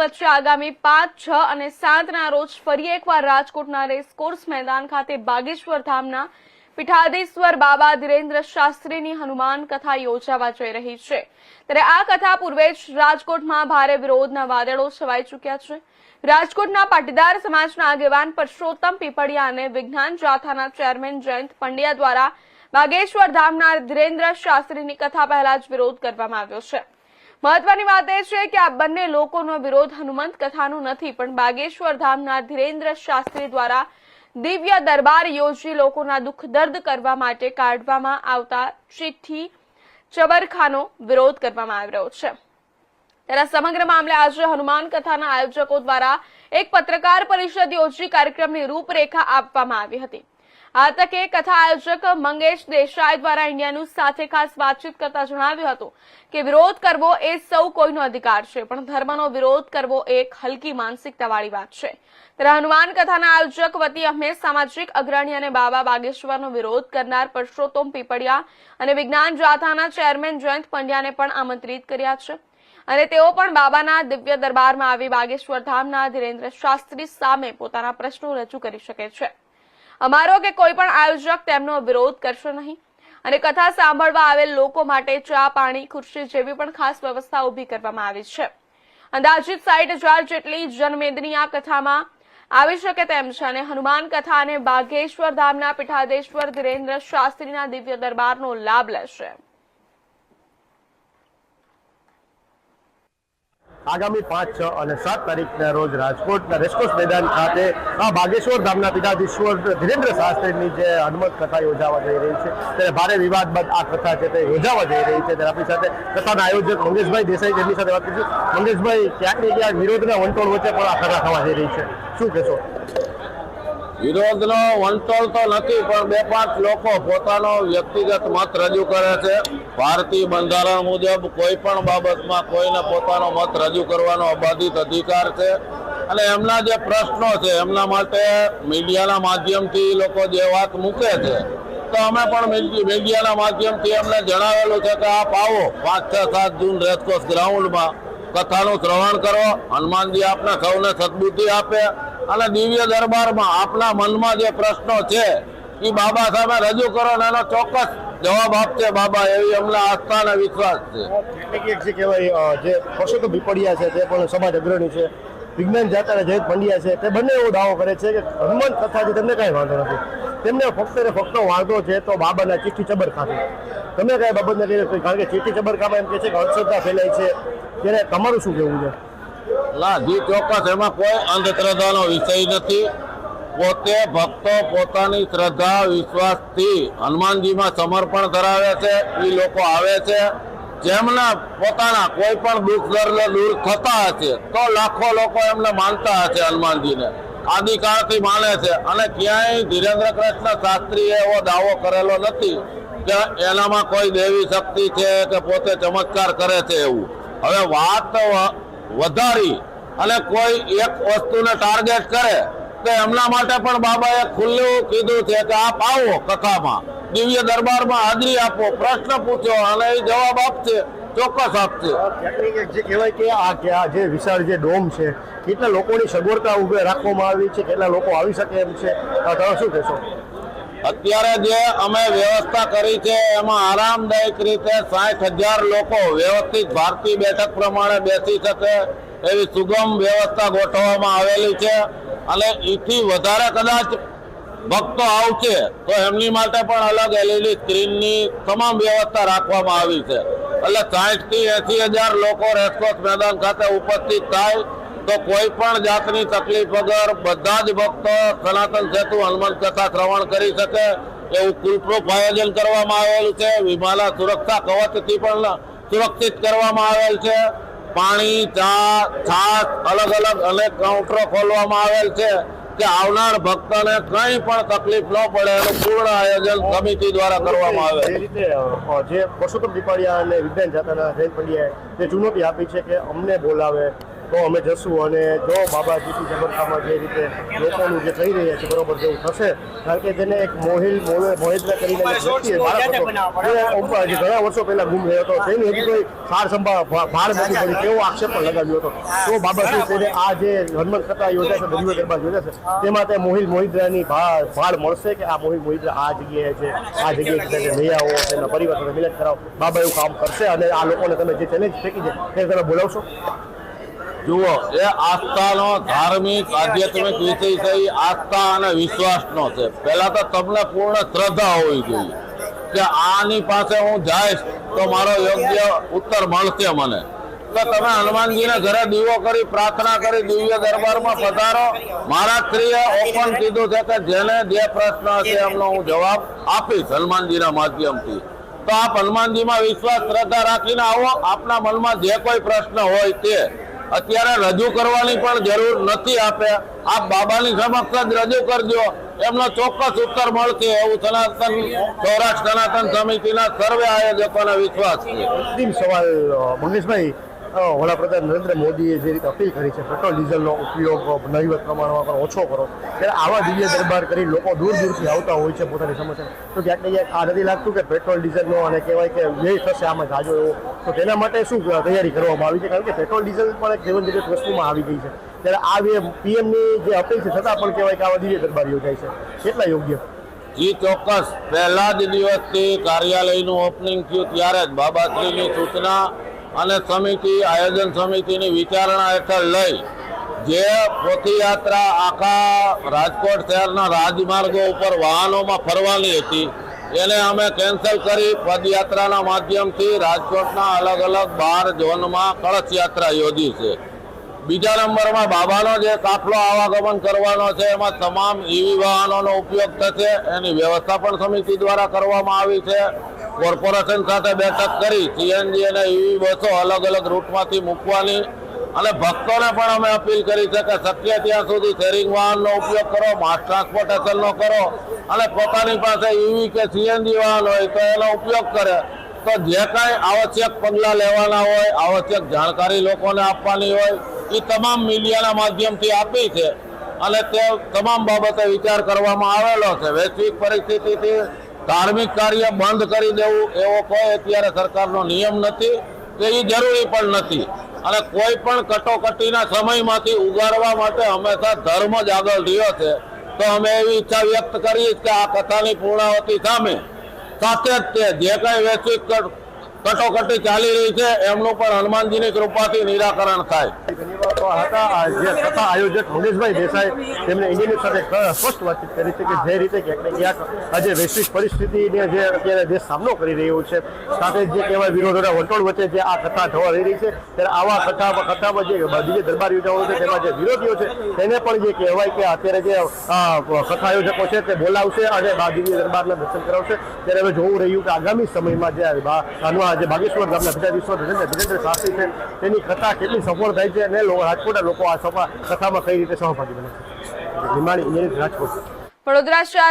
વચ્ચે આગામી 5, 6 અને 7ના રોજ ફરી એકવાર રાજકોટના રેસકોર્સ મેદાન ખાતે બાગેશ્વર ધામના પીઠાધીશ્વર બાબા ધીરેન્દ્ર શાસ્ત્રીની હનુમાન કથા યોજાવા જઈ રહી છે। ત્યારે આ કથા પૂર્વે જ રાજકોટમાં ભારે વિરોધના વાદળો છવાઈ ચૂક્યા છે। રાજકોટના પાટીદાર સમાજના આગેવાન પરસોત્તમ પીપળિયા અને વિજ્ઞાન જાથાના ચેરમેન જયંત પંડ્યા દ્વારા બાગેશ્વર ધામના ધીરેન્દ્ર શાસ્ત્રીની કથા પહેલા જ વિરોધ કરવામાં આવ્યો છે। મહત્વની વાત એ છે કે આ બંને લોકોનો વિરોધ હનુમંત કથાનો નથી, પણ બાગેશ્વર ધામના ધીરેન્દ્ર શાસ્ત્રી દ્વારા દિવ્ય દરબાર યોજી લોકોના દુઃખ દર્દ કરવા માટે કાઢવામાં આવતા ચિઠ્ઠી ચબરખાનો વિરોધ કરવામાં આવી રહ્યો છે। ત્યારે સમગ્ર મામલે આજે હનુમાન કથાના આયોજકો દ્વારા એક પત્રકાર પરિષદ યોજી કાર્યક્રમની રૂપરેખા આપવામાં આવી હતી। આ તકે કથા આયોજક મંગેશ દેસાઈ દ્વારા ઇન્ડિયા ન્યૂઝ સાથે ખાસ વાતચીત કરતા જણાવ્યું હતું કે વિરોધ કરવો એ સૌ કોઈનો અધિકાર છે, પણ ધર્મનો વિરોધ કરવો એક હલકી માનસિકતાવાળી વાત છે। ત્યારે હનુમાન કથાના આયોજક વતી અમે સામાજિક અગ્રણી અને બાબા બાગેશ્વરનો વિરોધ કરનાર પરસોત્તમ પીપળિયા અને વિજ્ઞાન જાથાના ચેરમેન જયંત પંડ્યાને પણ આમંત્રિત કર્યા છે અને તેઓ પણ બાબાના દિવ્ય દરબારમાં આવી બાગેશ્વર ધામના ધીરેન્દ્ર શાસ્ત્રી સામે પોતાના પ્રશ્નો રજૂ કરી શકે છે। અમારો કે કોઈ પણ આયોજક તેમનો વિરોધ કરશે નહીં અને કથા સાંભળવા આવેલ લોકો માટે ચા, પાણી, ખુરશી જેવી પણ ખાસ વ્યવસ્થા ઊભી કરવામાં આવી છે। અંદાજિત 60,000 જેટલી જનમેદની આ કથામાં આવી શકે તેમ છે અને હનુમાન કથા અને બાગેશ્વર ધામના પીઠાધીશ્વર ધીરેન્દ્ર શાસ્ત્રીના દિવ્ય દરબારનો લાભ લેશે। આગામી 5, 6 અને 7 તારીખના રોજ રાજકોટના રેસકોર્સ મેદાન ખાતે બાગેશ્વર ધામના પીઠાધીશ્વર ધીરેન્દ્ર શાસ્ત્રીની જે હનુમત કથા યોજાવા જઈ રહી છે, ત્યારે ભારે વિવાદ બાદ આ કથા છે તે યોજાવા જઈ રહી છે। ત્યારે આપણી સાથે કથાના આયોજક મંગેશભાઈ દેસાઈ તેમની સાથે વાત કરીશું। મંગેશભાઈ, ક્યાંક ને ક્યાંક વિરોધના વંટોળ વચ્ચે પણ આ કથા થવા જઈ રહી છે, શું કહેશો? વિરોધનો વંટોળ તો નથી, પણ 2-5 લોકો પોતાનો વ્યક્તિગત મત રજૂ કરે છે। ભારતીય બંધારણ મુજબ કોઈ પણ બાબતમાં કોઈને પોતાનો મત રજૂ કરવાનો અબાધિત અધિકાર છે અને એમના જે પ્રશ્નો છે એમના માટે મીડિયાના માધ્યમથી લોકો જે વાત મૂકે છે, તો અમે પણ મીડિયાના માધ્યમથી એમને જણાવેલું છે કે આપ આવો 5, 6, 7 જૂન રેસકોર્સ ગ્રાઉન્ડમાં કથાનું શ્રવણ કરો, હનુમાનજી આપને સૌને સદબુદ્ધિ આપે અને દિવ્ય દરબારમાં આપના મનમાં જે પ્રશ્નો છે એ બાબા સામે રજૂ કરો અને એનો ચોક્કસ જવાબ આપશે બાબા, એવી અમને આસ્થા અને વિશ્વાસ છે। જે કહેવાય જે પરસોત્તમ પીપળિયા છે તે પણ સમાજ અગ્રણી છે, વિજ્ઞાન જાતાના જયંત પંડ્યા છે, તે બંને એવો દાવો કરે છે કે હનુમાન કથાથી તેમને કાંઈ વાંધો નથી, તેમને ફક્ત વાંધો છે તો બાબાના ચિઠ્ઠી ચબરખાથી। તમે કઈ બાબત નથી, કારણ કે ચિઠ્ઠી ચબરખામાં એમ કહે છે કે અંધશ્રદ્ધા ફેલાય છે, ત્યારે તમારું શું કહેવું છે? ના જી, ચોક્કસ એમાં કોઈ અંધશ્રદ્ધાનો વિષય નથી। પોતે ભક્તો પોતાની શ્રદ્ધા વિશ્વાસથી હનુમાનજીમાં સમર્પણ ધરાવે છે, એ લોકો આવે છે જેમના પોતાના કોઈ પણ દુઃખ દર્દ દૂર થતા હશે તો લાખો લોકો એમને માનતા હશે, હનુમાનજીને આદિકાળથી માને છે અને ક્યાંય ધીરેન્દ્ર કૃષ્ણ શાસ્ત્રીએ એવો દાવો કરેલો નથી કે એનામાં કોઈ દેવી શક્તિ છે કે પોતે ચમત્કાર કરે છે એવું। હવે વાત વધારી અને કોઈ એક વસ્તુને ટાર્ગેટ કરે તો એમના માટે પણ બાબાએ ખુલ્લું કીધું છે કે આપ આવો કથામાં, દિવ્ય દરબારમાં હાજરી આપો, પ્રશ્ન પૂછો અને એ જવાબ આપશે, ચોક્કસ આપશે। જે કહેવાય કે આ જે વિશાળ જે ડોમ છે, કેટલા લોકોની સગવડતા ઉભે રાખવામાં આવી છે, કેટલા લોકો આવી શકે એમ છે, તમે શું કહેશો? અત્યારે જે અમે વ્યવસ્થા કરી છે એમાં આરામદાયક રીતે 60,000 લોકો વ્યવસ્થિત ભારતીય બેઠક પ્રમાણે બેસી શકે એવી સુગમ વ્યવસ્થા ગોઠવવામાં આવેલી છે અને એથી વધારે કદાચ ભક્તો આવશે તો એમની માટે પણ અલગ LED સ્ક્રીનની તમામ વ્યવસ્થા રાખવામાં આવી છે। એટલે 60,000 થી 80,000 લોકો રેસકોર્સ મેદાન ખાતે ઉપસ્થિત થાય તો કોઈ પણ જાતની તકલીફ વગર બધા જ ભક્તો સનાતન સેતુ હનુમાન કથા શ્રવણ કરી શકે એવું ફૂલપ્રૂફ આયોજન કરવામાં આવેલું છે। વિમાના સુરક્ષા કવચથી પણ સુરક્ષિત કરવામાં આવેલ છે। પાણી, ચા, છાશ અલગ અલગ અનેક કાઉન્ટરો ખોલવામાં આવેલ છે કે આવનાર ભક્તોને કંઈ પણ તકલીફ ન પડે એનું પૂર્ણ આયોજન સમિતિ દ્વારા કરવામાં આવે છે। એ રીતે જે પરસોત્તમ પીપળિયા અને વિજ્ઞાન જાતાના જયંત પંડ્યાએ જે ચુનૌતી આપી છે કે અમને બોલાવે, તો અમે જશું અને જો બાબાજીથી જબરકામાં જે રીતે લોકોનું જે કહી રહ્યા છે બરોબર જેવું થશે, કારણ કે જેને એક મોહિદ્રા કરીને એક વ્યક્તિ બાળક હતો જે ઘણા વર્ષો પહેલા ગુમ ગયો હતો, તેની હજી કોઈ સાર સંભાળ ભાર નથી પડી તેવો આક્ષેપ પણ લગાવ્યો હતો. તો બાબાજી તેને આ જે હનુમાન કથા યોજાશે, દરિયો દરબાર યોજાશે, તેમાં તે મોહિદ્રાની ભાળ મળશે કે આ મોહિદ્રા આ જગ્યાએ છે, આ જગ્યાએ તેને લઈ આવો, તેના પરિવાર સાથે મિલન કરાવો. બાબા એવું કામ કરશે અને આ લોકોને તમે જે ચેલેન્જ ફેંકી છે તે તમે બોલાવશો? જુઓ, એ આસ્થાનો ધાર્મિક આધ્યાત્મિક વિષય છે, એ આસ્થા અને વિશ્વાસનો છે. પહેલા તો તમને પૂર્ણ શ્રદ્ધા હોવી જોઈએ કે આની પાસે હું જઈશ તો મારો યોગ્ય ઉત્તર મળશે મને. તો તમે હનુમાનજીને ઘરે દીવો કરી પ્રાર્થના કરી દિવ્ય દરબારમાં પધારો. મારા શ્રીએ ઓપન કીધું છે કે જેને જે પ્રશ્ન હશે એમનો હું જવાબ આપીશ હનુમાનજીના માધ્યમથી. તો આપ હનુમાનજીમાં વિશ્વાસ શ્રદ્ધા રાખીને આવો. આપના મનમાં જે કોઈ પ્રશ્ન હોય તે અત્યારે રજૂ કરવાની પણ જરૂર નથી. આપ બાબાની સમક્ષ જ રજૂ કરજો, એમનો ચોક્કસ ઉત્તર મળશે એવું સૌરાષ્ટ્ર સનાતન સમિતિના સર્વે આયોજકોને વિશ્વાસ છે. અંતિમ સવાલ મંગેશભાઈ, વડાપ્રધાન નરેન્દ્ર મોદીએ જે રીતે અપીલ કરી છે પેટ્રોલ ડીઝલનો ઉપયોગ નહીવત પ્રમાણમાં પણ ઓછો કરો, ત્યારે આવા દિવ્ય દરબાર કરી લોકો દૂર દૂરથી આવતા હોય છે પોતાની સમસ્યા, તો ક્યાંક ને ક્યાંક આ નથી લાગતું કે પેટ્રોલ ડીઝલનો અને કહેવાય કે વ્યય થશે આમાં જાજો એવો, તો તેના માટે શું તૈયારી કરવામાં આવી છે? કારણ કે પેટ્રોલ ડીઝલ પણ એક જીવન જરૂરિયાત વસ્તુમાં આવી ગઈ છે, ત્યારે આ પીએમની જે અપીલ છે છતાં પણ કહેવાય કે આવા દિવ્ય દરબાર યોજાય છે, કેટલા યોગ્ય? જી ચોક્કસ. પહેલા જ દિવસથી કાર્યાલયનું ઓપનિંગ થયું ત્યારે જ બાબાશ્રીની સૂચના અને સમિતિ આયોજન સમિતિની વિચારણા હેઠળ લઈ જે પોથીયાત્રા આખા રાજકોટ શહેરના રાજમાર્ગો ઉપર વાહનોમાં ફરવાની હતી એને અમે કેન્સલ કરી પદયાત્રાના માધ્યમથી રાજકોટના અલગ અલગ 12 ઝોનમાં કળશ યાત્રા યોજી છે. બીજા નંબરમાં બાબાનો જે કાફલો આવાગમન કરવાનો છે એમાં તમામ ઈવી વાહનોનો ઉપયોગ થશે, એની વ્યવસ્થા પણ સમિતિ દ્વારા કરવામાં આવી છે. કોર્પોરેશન સાથે બેઠક કરી સીએનજી અને ઈવી બસો અલગ અલગ રૂટમાંથી મૂકવાની અને ભક્તોને પણ અમે અપીલ કરી છે કે શક્ય ત્યાં સુધી શેરિંગ વાહનનો ઉપયોગ કરો, માસ ટ્રાન્સપોર્ટેશનનો કરો અને પોતાની પાસે ઈવી કે સીએનજી વાહન હોય તો એનો ઉપયોગ કરે. તો જે કાંઈ આવશ્યક પગલાં લેવાના હોય, આવશ્યક જાણકારી લોકોને આપવાની હોય એ તમામ મીડિયાના માધ્યમથી આપી છે અને તે તમામ બાબતે વિચાર કરવામાં આવેલો છે. વૈશ્વિક પરિસ્થિતિથી ધાર્મિક કાર્ય બંધ કરી દેવું એવો કોઈ અત્યારે સરકારનો નિયમ નથી કે એ જરૂરી પણ નથી અને કોઈ પણ કટોકટીના સમયમાંથી ઉગારવા માટે હંમેશા ધર્મ જ આગળ રહ્યો છે. તો અમે એવી ઈચ્છા વ્યક્ત કરીએ કે આ કથાની પૂર્ણાવતી સામે સાથે જ તે જે કંઈ વૈશ્વિક કટોકટી ચાલી રહી છે એમનું પણ હનુમાનજીની કૃપાથી નિરાકરણ થાય. જે કથા આયોજક મંગેશભાઈ દેસાઈ તેમણે ઇન્ડિયન સાથે સ્પષ્ટ વાતચીત કરી છે કે જે રીતે ક્યાંક ને ક્યાંક આજે વૈશ્વિક પરિસ્થિતિને જે અત્યારે દેશ સામનો કરી રહ્યો છે, સાથે જે કહેવાય વિરોધોના વંટોળ વચ્ચે જે આ કથા થવા રહી છે, ત્યારે આવા કથામાં જે દિવ્ય દરબાર યોજાવાનો છે તેમાં જે વિરોધીઓ છે તેને પણ જે કહેવાય કે અત્યારે જે કથા આયોજકો છે તે બોલાવશે અને દિવ્ય દરબારના દર્શન કરાવશે. ત્યારે હવે જોવું રહ્યું કે આગામી સમયમાં જે બાગેશ્વર ગામના પિતાધીશ્વર ધીરેન્દ્ર શાસ્ત્રી છે તેની કથા કેટલી સફળ થાય છે અને રાજકોટના લોકો આ કથામાં કઈ રીતે સહભાગી બને છે. રાજકોટ વડોદરા શહેર